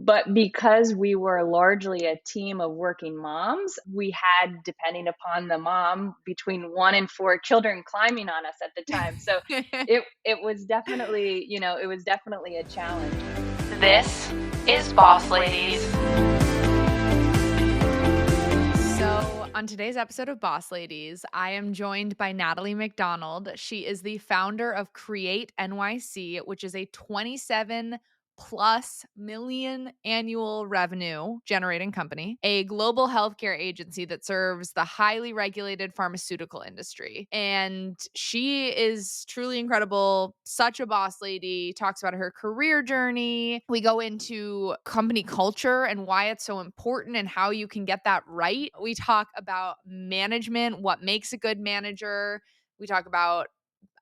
But because we were largely a team of working moms, we had, depending upon the mom, between 1 and 4 children climbing on us at the time. So it was definitely, it was definitely a challenge. This is Boss Ladies. So, on today's episode of Boss Ladies, I am joined by Natalie McDonald. She is the founder of Create NYC, which is a 27+ million annual revenue generating company, a global healthcare agency that serves the highly regulated pharmaceutical industry. And she is truly incredible, such a boss lady, talks about her career journey. We go into company culture and why it's so important and how you can get that right. We talk about management, what makes a good manager. We talk about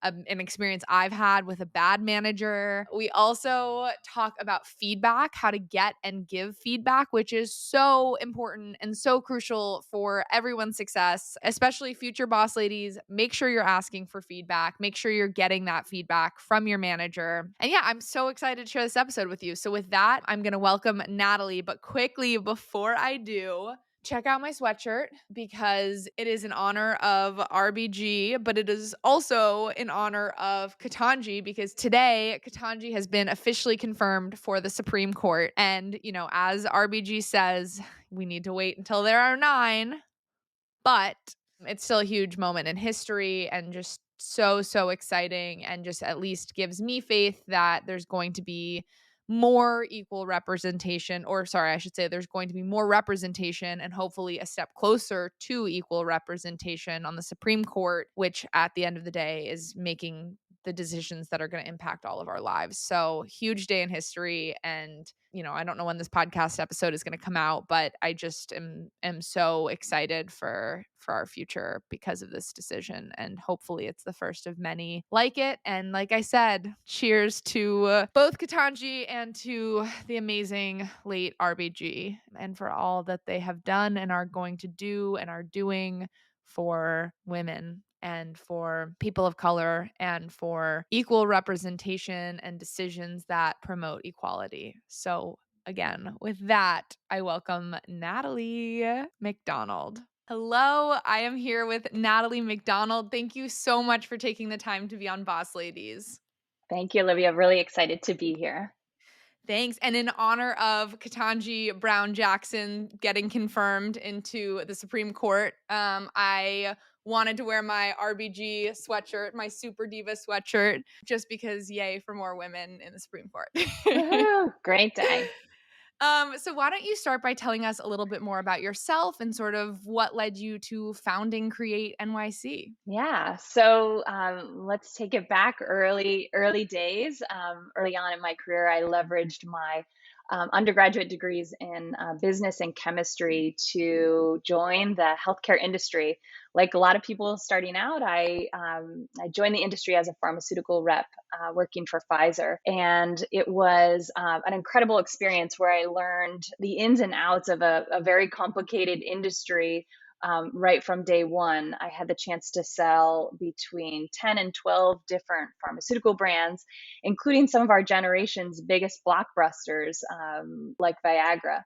an experience I've had with a bad manager. We also talk about feedback, how to get and give feedback, which is so important and so crucial for everyone's success, especially future boss ladies. Make sure you're asking for feedback. Make sure you're getting that feedback from your manager. And yeah, I'm so excited to share this episode with you. So with that, I'm going to welcome Natalie. But quickly, before I do, check out my sweatshirt because it is in honor of RBG, but it is also in honor of Ketanji because today Ketanji has been officially confirmed for the Supreme Court. And, as RBG says, we need to wait until there are 9, but it's still a huge moment in history and just so exciting, and just at least gives me faith that there's going to be more equal representation, or sorry, I should say there's going to be more representation and hopefully a step closer to equal representation on the Supreme Court, which at the end of the day is making the decisions that are going to impact all of our lives. So huge day in history. And, I don't know when this podcast episode is going to come out, but I just am so excited for our future because of this decision. And hopefully it's the first of many like it. And like I said, cheers to both Ketanji and to the amazing late RBG, and for all that they have done and are going to do and are doing for women and for people of color and for equal representation and decisions that promote equality. So again, with that, I welcome Natalie McDonald. Hello, I am here with Natalie McDonald. Thank you so much for taking the time to be on Boss Ladies. Thank you, Olivia. Really excited to be here. Thanks. And in honor of Ketanji Brown Jackson getting confirmed into the Supreme Court, I wanted to wear my RBG sweatshirt, my Super Diva sweatshirt, just because yay for more women in the Supreme Court. Woohoo, great day. So why don't you start by telling us a little bit more about yourself and sort of what led you to founding Create NYC? Yeah. So let's take it back early days. Early on in my career, I leveraged my undergraduate degrees in business and chemistry to join the healthcare industry. Like a lot of people starting out, I joined the industry as a pharmaceutical rep, working for Pfizer, and it was an incredible experience where I learned the ins and outs of a very complicated industry. Right from day one, I had the chance to sell between 10 and 12 different pharmaceutical brands, including some of our generation's biggest blockbusters, like Viagra.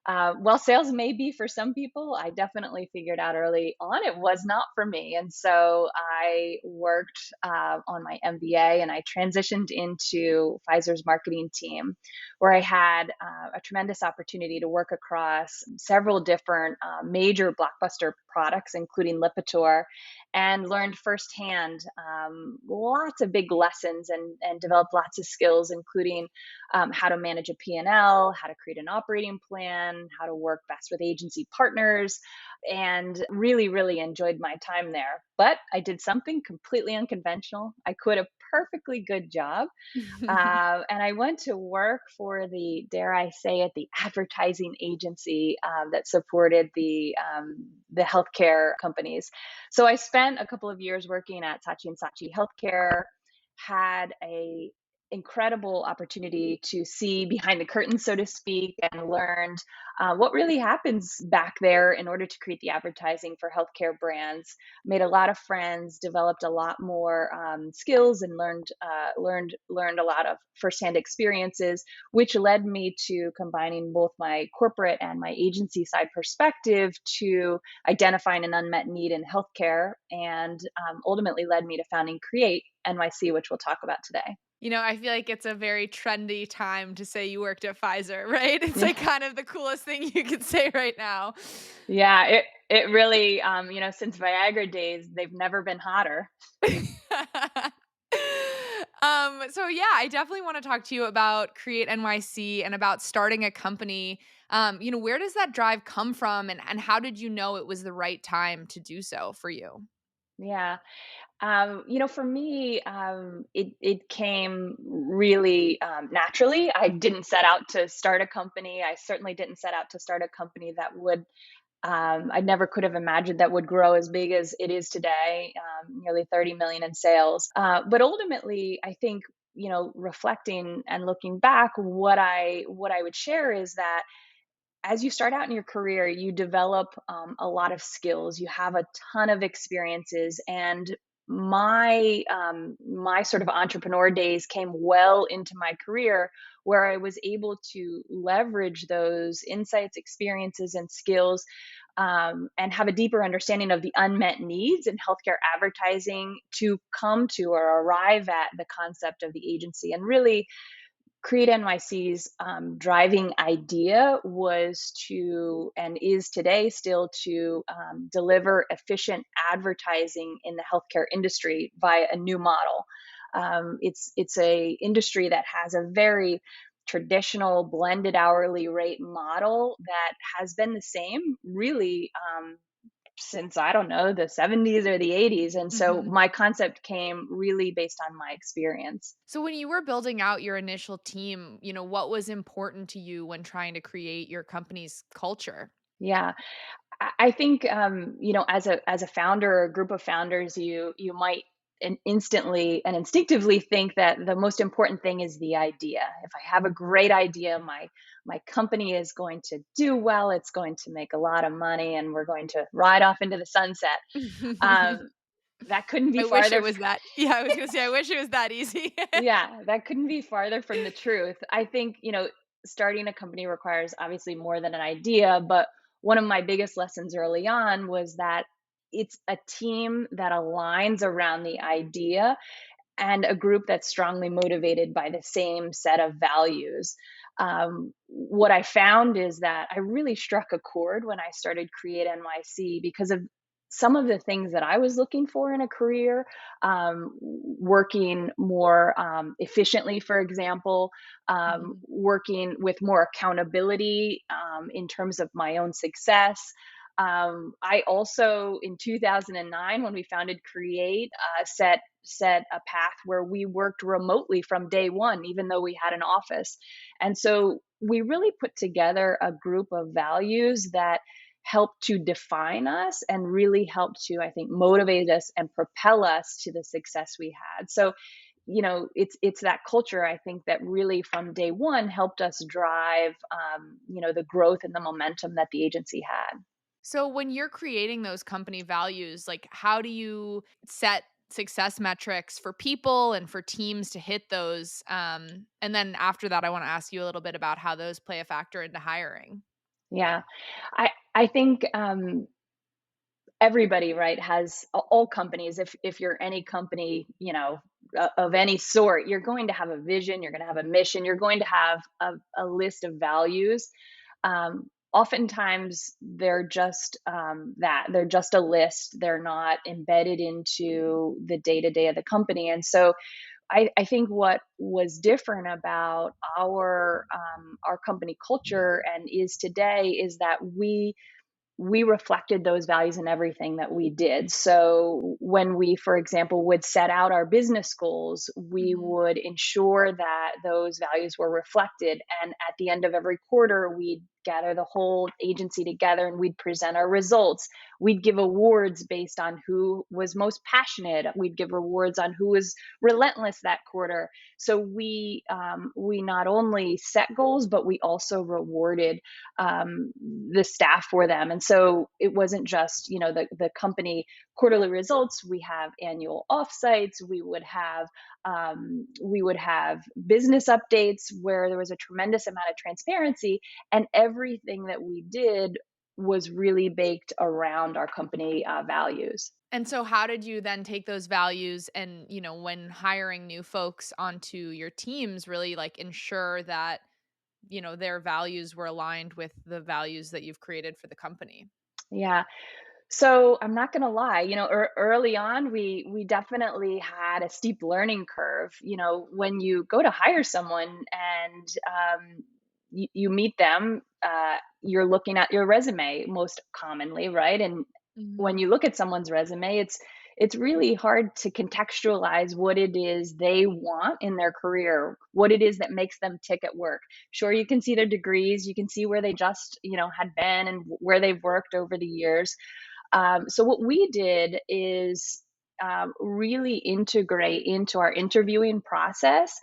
While sales may be for some people, I definitely figured out early on it was not for me. And so I worked on my MBA and I transitioned into Pfizer's marketing team, where I had a tremendous opportunity to work across several different major blockbuster products, including Lipitor, and learned firsthand lots of big lessons and developed lots of skills, including how to manage a P&L, how to create an operating plan, how to work best with agency partners, and really enjoyed my time there. But I did something completely unconventional. I quit a perfectly good job, and I went to work for the, dare I say it, the advertising agency that supported the healthcare companies. So I spent a couple of years working at Saatchi & Saatchi Healthcare, had a incredible opportunity to see behind the curtain, so to speak, and learned what really happens back there in order to create the advertising for healthcare brands. Made a lot of friends, developed a lot more skills, and learned a lot of firsthand experiences, which led me to combining both my corporate and my agency side perspective to identifying an unmet need in healthcare, and ultimately led me to founding Create NYC, which we'll talk about today. I feel like it's a very trendy time to say you worked at Pfizer, right? It's Yeah, like kind of the coolest thing you could say right now. yeah. It really, since Viagra days, they've never been hotter. So yeah, I definitely want to talk to you about Create NYC and about starting a company. Where does that drive come from, and how did you know it was the right time to do so for you? Yeah. For me, it came really naturally. I didn't set out to start a company. I certainly didn't set out to start a company that would. I never could have imagined that would grow as big as it is today, nearly 30 million in sales. But ultimately, I think reflecting and looking back, what I would share is that as you start out in your career, you develop a lot of skills. You have a ton of experiences, and my sort of entrepreneur days came well into my career, where I was able to leverage those insights, experiences, and skills, and have a deeper understanding of the unmet needs in healthcare advertising to come to or arrive at the concept of the agency. And really, Create NYC's driving idea was to, and is today still, to deliver efficient advertising in the healthcare industry via a new model. It's a industry that has a very traditional blended hourly rate model that has been the same really since, I don't know, the 70s or the 80s. And so Mhm. my concept came really based on my experience. So when you were building out your initial team, what was important to you when trying to create your company's culture? Yeah. I think as a founder or a group of founders, you might instantly and instinctively think that the most important thing is the idea. If I have a great idea, my company is going to do well. It's going to make a lot of money, and we're going to ride off into the sunset. Um, that couldn't be I wish it farther. was that. Yeah, I was gonna say I wish it was that easy. Yeah, that couldn't be farther from the truth. I think, starting a company requires obviously more than an idea, but one of my biggest lessons early on was that it's a team that aligns around the idea and a group that's strongly motivated by the same set of values. What I found is that I really struck a chord when I started Create NYC because of some of the things that I was looking for in a career, working more efficiently, for example, Mhm. working with more accountability in terms of my own success. I also, in 2009, when we founded Create, set a path where we worked remotely from day one, even though we had an office. And so we really put together a group of values that help to define us and really help to, I think, motivate us and propel us to the success we had. So, it's that culture, I think, that really from day one helped us drive, the growth and the momentum that the agency had. So when you're creating those company values, like how do you set success metrics for people and for teams to hit those? And then after that, I want to ask you a little bit about how those play a factor into hiring. Yeah. I think everybody, right, has all companies. If you're any company, of any sort, you're going to have a vision, you're going to have a mission, you're going to have a list of values. Oftentimes, they're just that they're just a list. They're not embedded into the day to day of the company, and so I think what was different about our company culture and is today is that we reflected those values in everything that we did. So when we, for example, would set out our business goals, we Mhm. would ensure that those values were reflected. And at the end of every quarter, we'd gather the whole agency together and we'd present our results. We'd give awards based on who was most passionate. We'd give rewards on who was relentless that quarter. So we not only set goals, but we also rewarded the staff for them. And so it wasn't just, the company quarterly results. We have annual offsites. We would have business updates where there was a tremendous amount of transparency, and everything that we did was really baked around our company values. And so how did you then take those values and, when hiring new folks onto your teams, really like ensure that, their values were aligned with the values that you've created for the company? Yeah. So I'm not gonna lie, early on, we definitely had a steep learning curve. When you go to hire someone and you meet them, you're looking at your resume most commonly, right? And when Mhm. you look at someone's resume, it's really hard to contextualize what it is they want in their career, what it is that makes them tick at work. Sure, you can see their degrees, you can see where they just, had been and where they've worked over the years. So what we did is really integrate into our interviewing process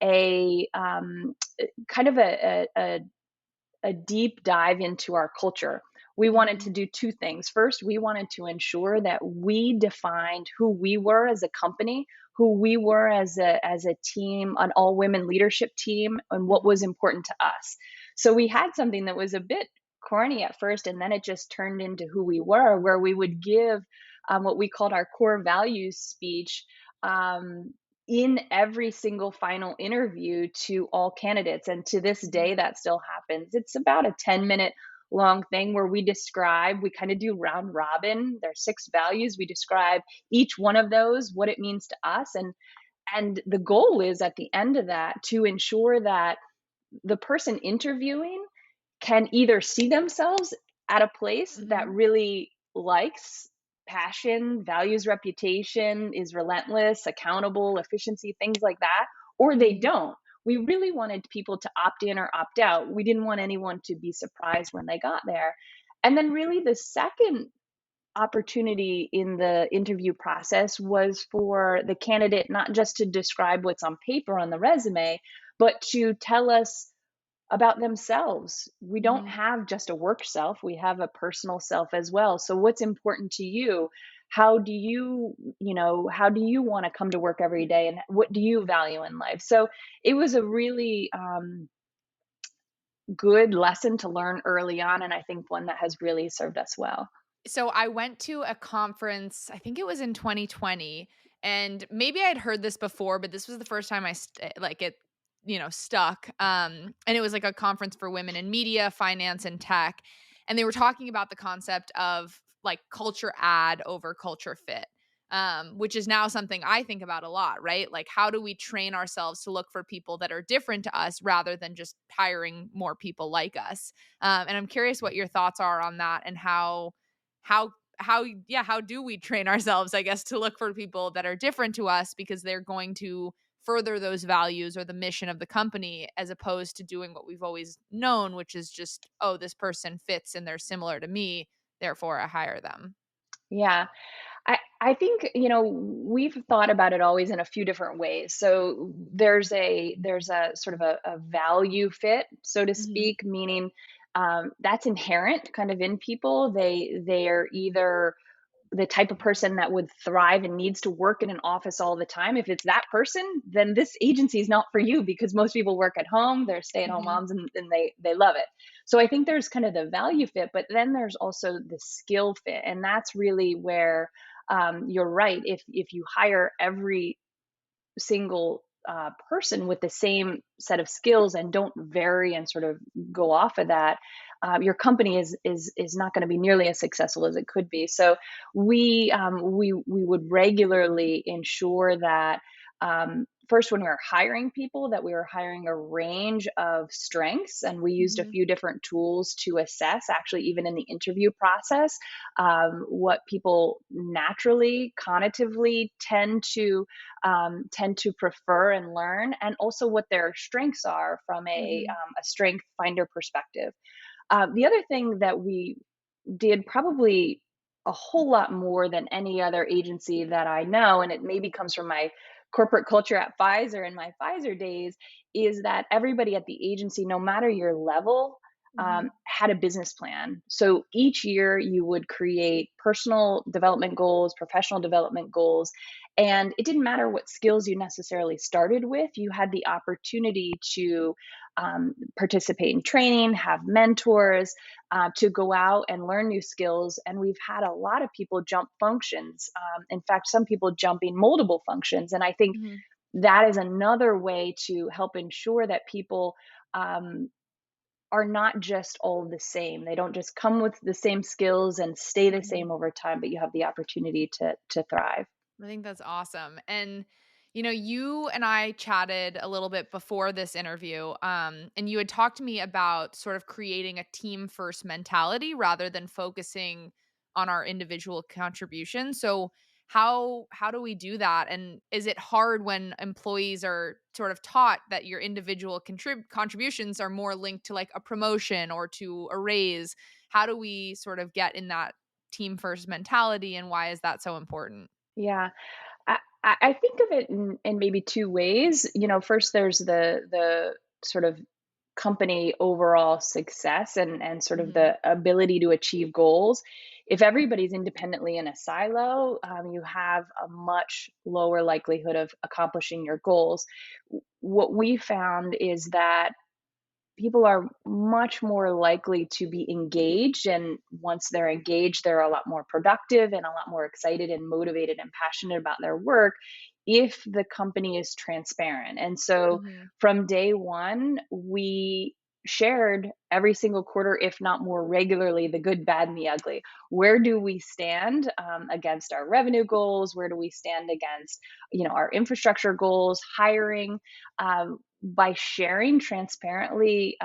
a kind of a deep dive into our culture. We wanted to Mhm. do two things. First, we wanted to ensure that we defined who we were as a company, who we were as a team, an all women leadership team, and what was Mhm. important to us. So we had something that was a bit corny at first, and then it just turned into who we were, where we would give what we called our core values speech. Um, in every single final interview to all candidates. And to this day, Mhm. that still happens. It's about a 10-minute long thing where we kind of do round robin. There's 6 values. We describe each one of those, what it means to us. And the goal is at the end of that to ensure that the person interviewing can either see themselves at a place that Mhm. really likes passion, values reputation, is relentless, accountable, efficiency, things like that, or they Mhm. don't. We really wanted people to opt in or opt out. We didn't want anyone to be surprised when they got there. And then, really, the second opportunity in the interview process was for the candidate not just to describe what's on paper on the resume, but to tell us about themselves. We don't Mhm. have just a work self, we have a personal self as well. So what's important to you? How do you want to come to work every day, and what do you value in life? So it was a really good lesson to learn early on, and I think one that has really served us well. So I went to a conference, I think it was in 2020, and maybe I'd heard this before, but this was the first time like it, stuck. And it was like a conference for women in media, finance, and tech, and they were talking about the concept of like culture ad over culture fit. Which is now something I think about a lot, right? Like, how do we train ourselves to look for people that are different to us rather than just hiring more people like us? And I'm curious what your thoughts are on that and how how do we train ourselves, I guess, to look for people that are different to us because they're going to further those values or the mission of the company, as opposed to doing what we've always known, which is just, oh, this person fits and they're similar to me, therefore I hire them. Yeah. I think, we've thought about it always in a few different ways. So there's a sort of a value fit, so to Mhm. speak, meaning that's inherent kind of in people. They are either the type of person that would thrive and needs to work in an office all the time. If it's that person, then this agency is not for you, because most people work at home, they're stay-at-home Mhm. moms, and they love it. So I think there's kind of the value fit, but then there's also the skill fit. And that's really where you're right. If you hire every single person with the same set of skills and don't vary and sort of go off of that, your company is not going to be nearly as successful as it could be. So we would regularly ensure that first when we were hiring people, that we were hiring a range of strengths, and we used a Mhm. few different tools to assess, actually, even in the interview process, what people naturally, cognitively tend to prefer and learn, and also what their strengths are from Mhm. a strength finder perspective. The other thing that we did probably a whole lot more than any other agency that I know, and it maybe comes from my corporate culture at Pfizer in my Pfizer days, is that everybody at the agency, no matter your level, Mhm. had a business plan. So each year you would create personal development goals, professional development goals, and it didn't matter what skills you necessarily started with, you had the opportunity to participate in training, have mentors, to go out and learn new skills. And we've had a lot of people jump functions. In fact, some people jumping multiple functions. And I think Mhm. that is another way to help ensure that people um, are not just all the same. They don't just come with the same skills and stay the Mhm. same over time, but you have the opportunity to thrive. I think that's awesome. And you and I chatted a little bit before this interview, and you had talked to me about sort of creating a team first mentality rather than focusing on our individual contribution. So how do we do that? And is it hard when employees are sort of taught that your individual contributions are more linked to like a promotion or to a raise? How do we sort of get in that team first mentality, and why is that so important? Yeah. I think of it in maybe two ways. First there's the sort of company overall success and sort of Mhm. the ability to achieve goals. If everybody's independently in a silo, you have a much lower likelihood of accomplishing your goals. What we found is that people are much more likely to be engaged, and once they're engaged, they're a lot more productive and a lot more excited and motivated and passionate about their work if the company is transparent. And so Mhm. from day one, we shared every single quarter, if not more regularly, the good, bad, and the ugly. Where do we stand against our revenue goals? Where do we stand against our infrastructure goals, hiring? By sharing transparently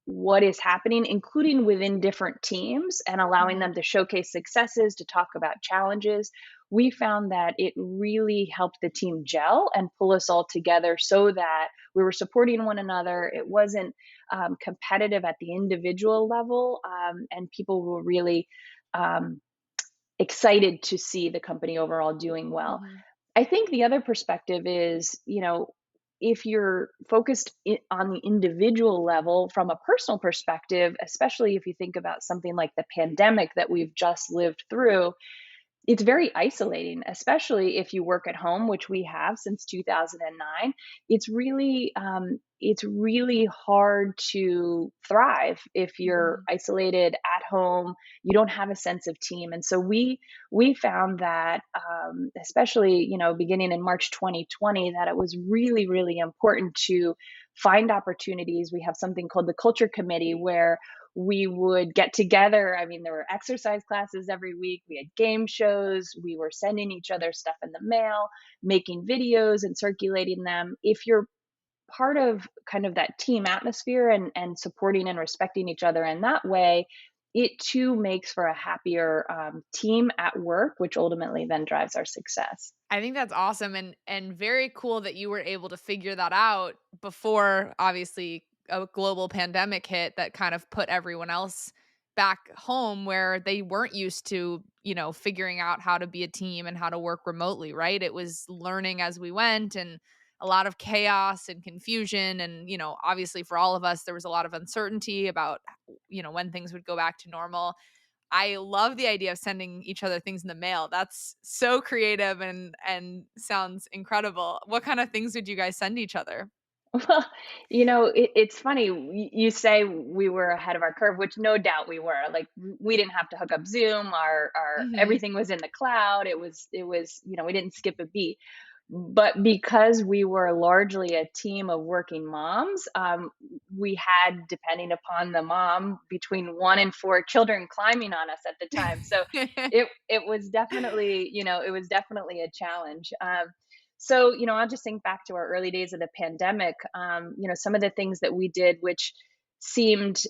what is happening, including within different teams, and allowing Mhm. them to showcase successes, to talk about challenges, we found that it really helped the team gel and pull us all together so that we were supporting one another. It wasn't competitive at the individual level, and people were really um, excited to see the company overall doing well. Mhm. I think the other perspective is, if you're focused on the individual level from a personal perspective, especially if you think about something like the pandemic that we've just lived through, it's very isolating, especially if you work at home, which we have since 2009. It's really hard to thrive if you're Mhm. isolated at home. You don't have a sense of team, and so we found that, especially beginning in March 2020, that it was really really important to find opportunities. We have something called the Culture Committee where we would get together. I mean, there were exercise classes every week. We had game shows. We were sending each other stuff in the mail, making videos and circulating them. If you're part of kind of that team atmosphere and supporting and respecting each other in that way, it too makes for a happier team at work, which ultimately then drives our success. I think that's awesome and very cool that you were able to figure that out before obviously a global pandemic hit that kind of put everyone else back home where they weren't used to, figuring out how to be a team and how to work remotely, right? It was learning as we went and a lot of chaos and confusion and, obviously for all of us there was a lot of uncertainty about when things would go back to normal. I love the idea of sending each other things in the mail. That's so creative and sounds incredible. What kind of things did you guys send each other? Well, it's funny. You say we were ahead of our curve, which no doubt we were. Like we didn't have to hook up Zoom. Our Mhm. everything was in the cloud. It was we didn't skip a beat. But because we were largely a team of working moms, we had, depending upon the mom, between 1 and 4 children climbing on us at the time. So it was definitely it was definitely a challenge. So, I'll just think back to our early days of the pandemic. Some of the things that we did, which seemed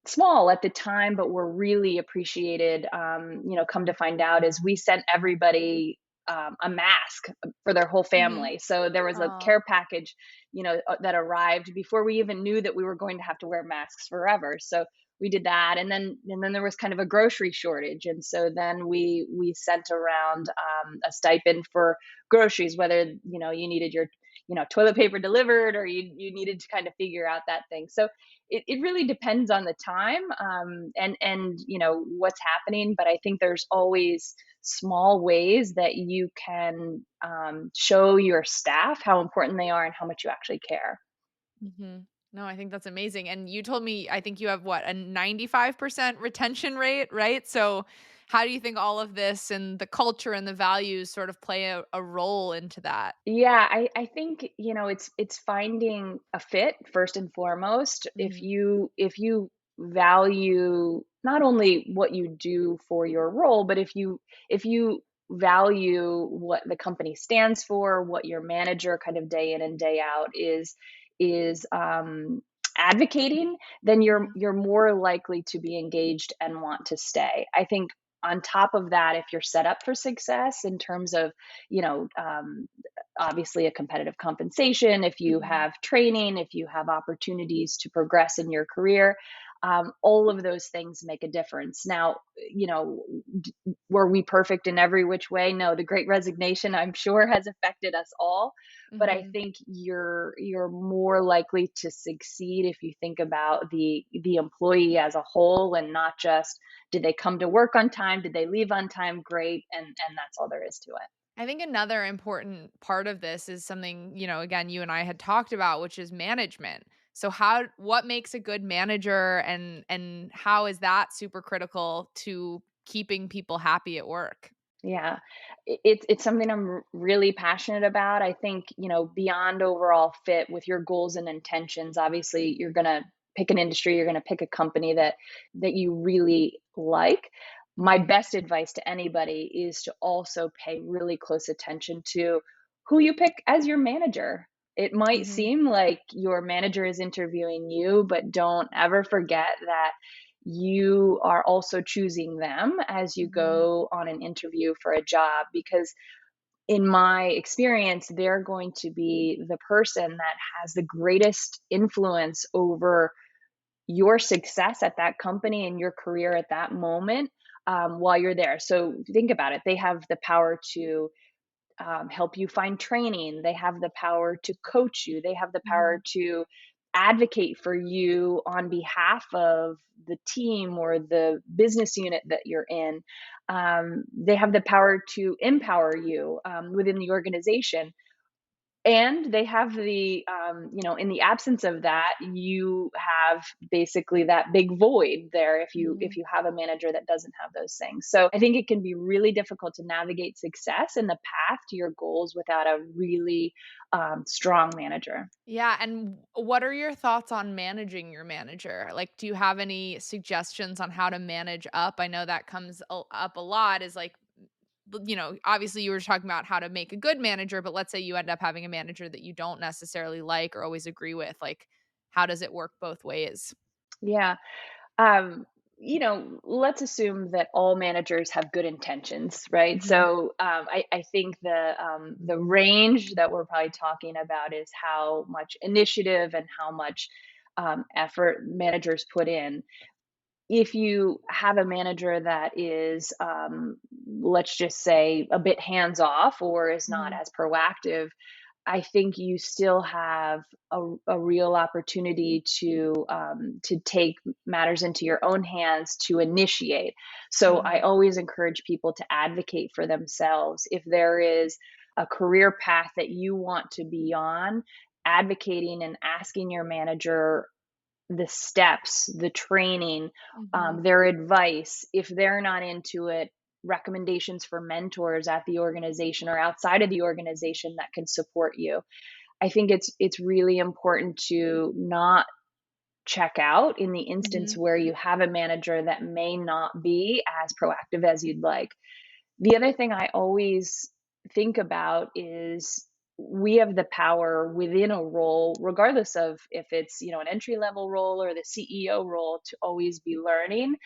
small at the time, but were really appreciated, come to find out, is we sent everybody a mask for their whole Mhm. family. So there was a Oh. care package, that arrived before we even knew that we were going to have to wear masks forever. So we did that, and then there was kind of a grocery shortage, and so then we sent around a stipend for groceries, whether you needed your toilet paper delivered, or you needed to kind of figure out that thing. So it really depends on the time, and what's happening, but I think there's always small ways that you can show your staff how important they are and how much you actually care. Mhm. No, I think that's amazing, and you told me I think you have what, a 95% retention rate, right? So, how do you think all of this and the culture and the values sort of play a role into that? Yeah, I think, it's finding a fit first and foremost. If Mhm. you value not only what you do for your role, but if you value what the company stands for, what your manager kind of day in and day out is advocating, then you're Mhm. you're more likely to be engaged and want to stay. I think on top of that, if you're set up for success in terms of, you know, um, obviously a competitive compensation, if you Mhm. have training, if you have opportunities to progress in your career, all of those things make a difference. Now, were we perfect in every which way? No, the great resignation, I'm sure, has affected us all. But I Mhm. think you're more likely to succeed if you think about the employee as a whole, and not just did they come to work on time, did they leave on time, great, and that's all there is to it. I think another important part of this is something, again, you and I had talked about, which is management. So what makes a good manager and how is that super critical to keeping people happy at work? Yeah, it's something I'm really passionate about. I think, beyond overall fit with your goals and intentions, obviously you're going to pick an industry, you're going to pick a company that you really like. My best advice to anybody is to also pay really close attention to who you pick as your manager. It might Mhm. seem like your manager is interviewing you, but don't ever forget that you are also choosing them as you Mhm. go on an interview for a job, because in my experience they're going to be the person that has the greatest influence over your success at that company and your career at that moment, while you're there. So think about it, they have the power to help you find training. They have the power to coach you. They have the power Mhm. to advocate for you on behalf of the team or the business unit that you're in. They have the power to empower you within the organization. And they have in the absence of that, you have basically that big void there if Mhm. you have a manager that doesn't have those things. So I think it can be really difficult to navigate success in the path to your goals without a really strong manager. Yeah, and what are your thoughts on managing your manager? Like, do you have any suggestions on how to manage up? I know that comes up a lot is like, obviously you were talking about how to make a good manager, but let's say you end up having a manager that you don't necessarily like or always agree with. Like, how does it work both ways? Yeah. Let's assume that all managers have good intentions, right? Mhm. So I think the range that we're probably talking about is how much initiative and how much effort managers put in. If you have a manager that is, let's just say, a bit hands off or is not Mhm. as proactive, I think you still have a real opportunity to take matters into your own hands to initiate. So I Mhm. always encourage people to advocate for themselves. If there is a career path that you want to be on, advocating and asking your manager the steps, the training, Mhm. their advice. If they're not into it, recommendations for mentors at the organization or outside of the organization that can support you. I think it's really important to not check out in the instance Mhm. where you have a manager that may not be as proactive as you'd like. The other thing I always think about is we have the power within a role, regardless of if it's, an entry level role or the CEO role, to always be learning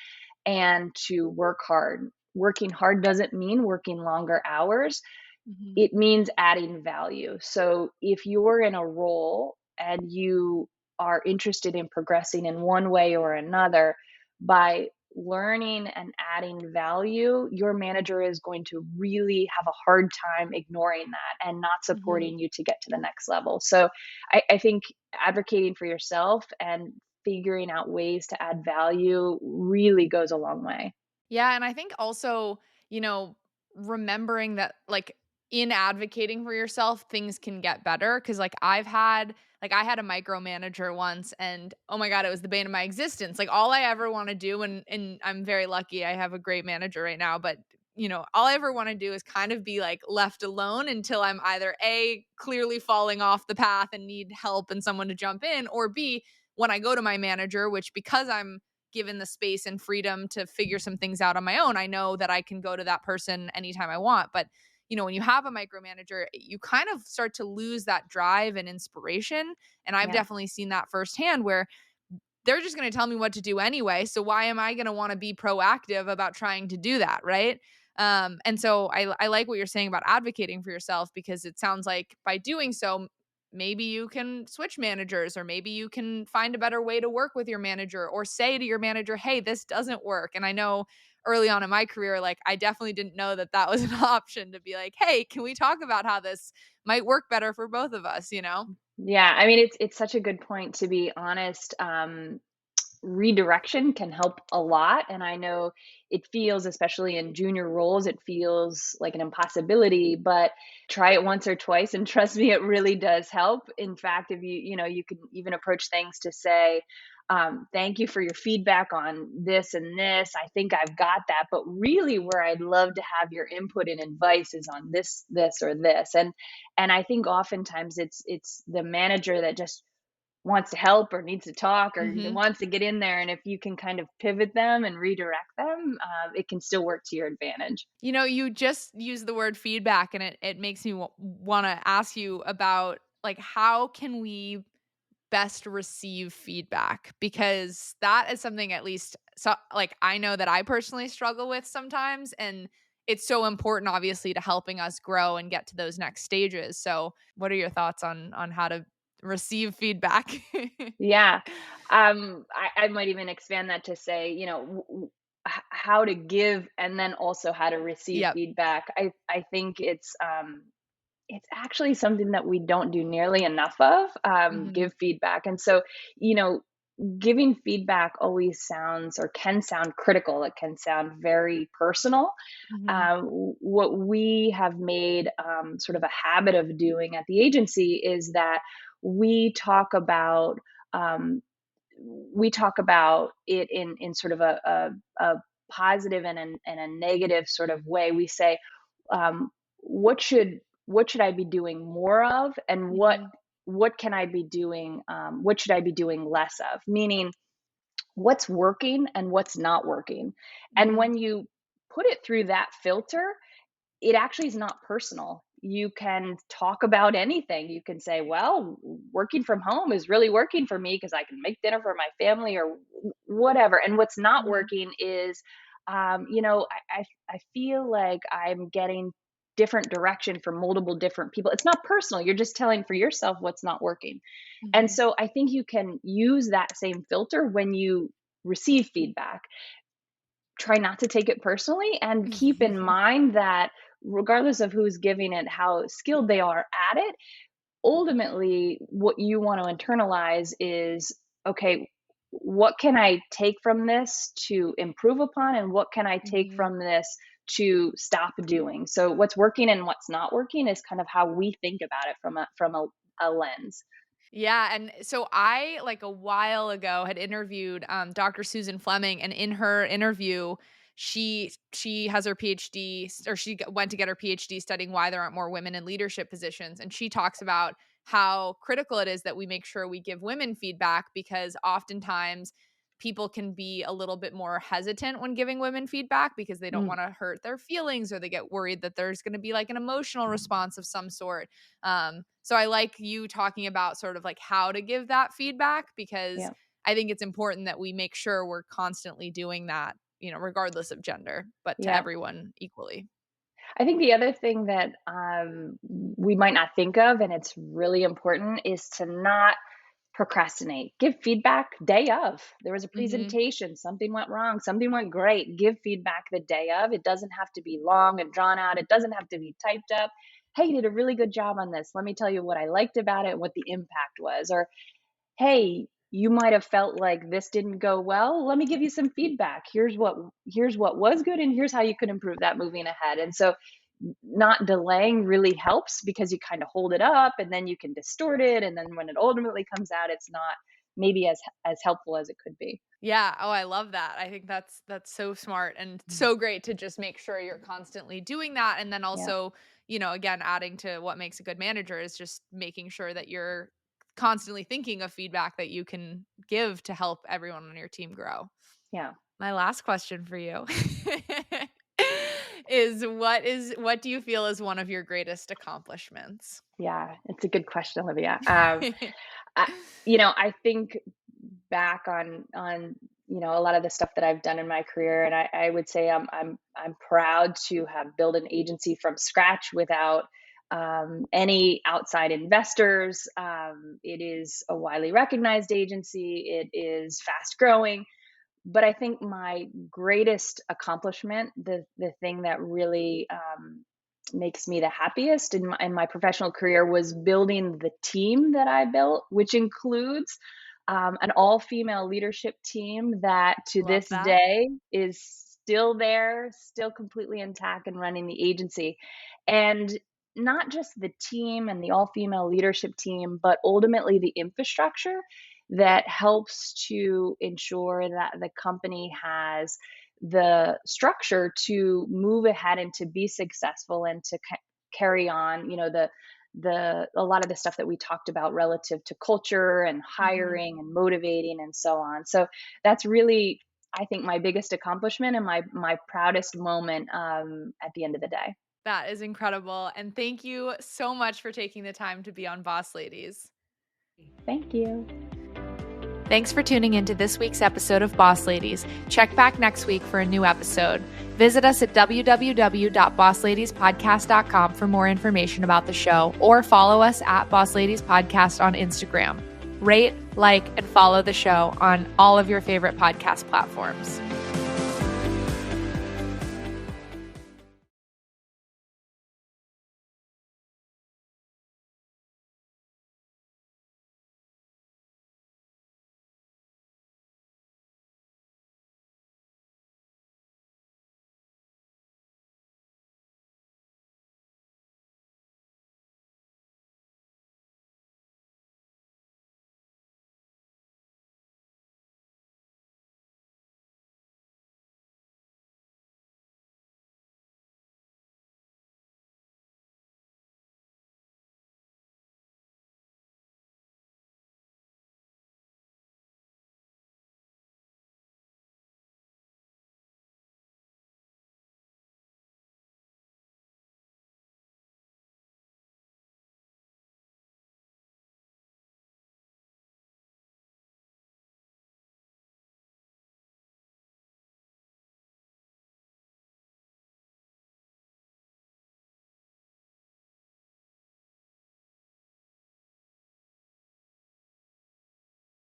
and to work hard. Working hard doesn't mean working longer hours. Mhm. It means adding value. So if you're in a role and you are interested in progressing in one way or another, by learning and adding value, your manager is going to really have a hard time ignoring that and not Mhm. supporting you to get to the next level. So I think advocating for yourself and figuring out ways to add value really goes a long way. Yeah, and I think also, you know, remembering that like in advocating for yourself, things can get better cuz I had a micromanager once and oh my god, it was the bane of my existence. Like all I ever want to do and I'm very lucky I have a great manager right now, but all I ever want to do is kind of be like left alone until I'm either A clearly falling off the path and need help and someone to jump in, or B when I go to my manager, which because I'm given the space and freedom to figure some things out on my own, I know that I can go to that person anytime I want. But, when you have a micromanager, you kind of start to lose that drive and inspiration. And I've Yeah. definitely seen that firsthand where they're just going to tell me what to do anyway. So why am I going to want to be proactive about trying to do that? Right. And so I like what you're saying about advocating for yourself because it sounds like by doing so, maybe you can switch managers or maybe you can find a better way to work with your manager or say to your manager, hey, this doesn't work. And I know early on in my career, like I definitely didn't know that that was an option to be like, hey, can we talk about how this might work better for both of us, you know? Yeah, I mean, it's such a good point, to be honest. Redirection can help a lot, and I know it feels, especially in junior roles, it feels like an impossibility, but try it once or twice and trust me, it really does help. In fact, if you can even approach things to say, thank you for your feedback on this and this. I think I've got that, but really where I'd love to have your input and advice is on this, or this. And I think oftentimes it's the manager that just wants to help or needs to talk or Hmm. wants to get in there, and if you can kind of pivot them and redirect them, it can still work to your advantage. You just used the word feedback, and it makes me want to ask you about like how can we best receive feedback, because that is something at least so like I know that I personally struggle with sometimes, and it's so important obviously to helping us grow and get to those next stages. So, what are your thoughts on how to receive feedback? Yeah. I might even expand that to say, how to give and then also how to receive Yep. feedback. I think it's actually something that we don't do nearly enough of, Mhm. give feedback. And so, you know, giving feedback always sounds or can sound critical. It can sound very personal. Mhm. What we have made sort of a habit of doing at the agency is that we talk about um, we talk about it in sort of a positive and a negative sort of way. We say, um, what should what should I be doing more of, and Mhm. what can I be doing? What should I be doing less of? Meaning, what's working and what's not working. And Mhm. when you put it through that filter, it actually is not personal. You can talk about anything. You can say, well, working from home is really working for me because I can make dinner for my family or whatever. And what's not Mhm. working is, I feel like I'm getting different direction from multiple different people. It's not personal. You're just telling for yourself what's not working. And Mhm. so I think you can use that same filter when you receive feedback. Try not to take it personally and keep in mind that regardless of who's giving it, how skilled they are at it, ultimately what you want to internalize is, okay, what can I take from this to improve upon, and what can I take Mhm. from this to stop doing? So what's working and what's not working is kind of how we think about it from a lens. Yeah, and so I like a while ago had interviewed Dr. Susan Fleming, and in her interview, she has her PhD or went to get her PhD studying why there aren't more women in leadership positions, and she talks about how critical it is that we make sure we give women feedback because oftentimes people can be a little bit more hesitant when giving women feedback because they don't Mm, want to hurt their feelings, or they get worried that there's going to be like an emotional response of some sort. So I like you talking about sort of like how to give that feedback, because yeah, I think it's important that we make sure we're constantly doing that, regardless of gender, but to yeah. everyone equally. I think the other thing that we might not think of, and it's really important, is to not procrastinate. Give feedback day of. There was a Mhm. presentation, something went wrong, something went great. Give feedback the day of. It doesn't have to be long and drawn out, it doesn't have to be typed up. Hey, you did a really good job on this. Let me tell you what I liked about it and what the impact was. Or, hey, you might have felt like this didn't go well. Let me give you some feedback. Here's what was good and here's how you could improve that moving ahead. And so not delaying really helps, because you kind of hold it up and then you can distort it, and then when it ultimately comes out, it's not maybe as helpful as it could be. Yeah. Oh, I love that. I think that's so smart and Mm. so great to just make sure you're constantly doing that. And then Yeah, also, again, adding to what makes a good manager is just making sure that you're constantly thinking of feedback that you can give to help everyone on your team grow. yeah, My last question for you is what do you feel is one of your greatest accomplishments? yeah, it's a good question, Olivia. I, I think back on a lot of the stuff that I've done in my career, and I would say I'm proud to have built an agency from scratch without any outside investors. It is a widely recognized agency. It is fast growing. But I think my greatest accomplishment, the thing that really makes me the happiest in my professional career, was building the team that I built, which includes an all female leadership team that to Love this that. day is still there, still completely intact and running the agency. And not just the team and the all female leadership team, but ultimately the infrastructure that helps to ensure that the company has the structure to move ahead and to be successful and to carry on, the a lot of the stuff that we talked about relative to culture and Mhm. hiring and motivating and so on. So that's really, I think, my biggest accomplishment and my proudest moment at the end of the day. That is incredible, and thank you so much for taking the time to be on Boss Ladies. Thank you. Thanks for tuning into this week's episode of Boss Ladies. Check back next week for a new episode. Visit us at www.bossladiespodcast.com for more information about the show, or follow us at Boss Ladies Podcast on Instagram. Rate, like, and follow the show on all of your favorite podcast platforms.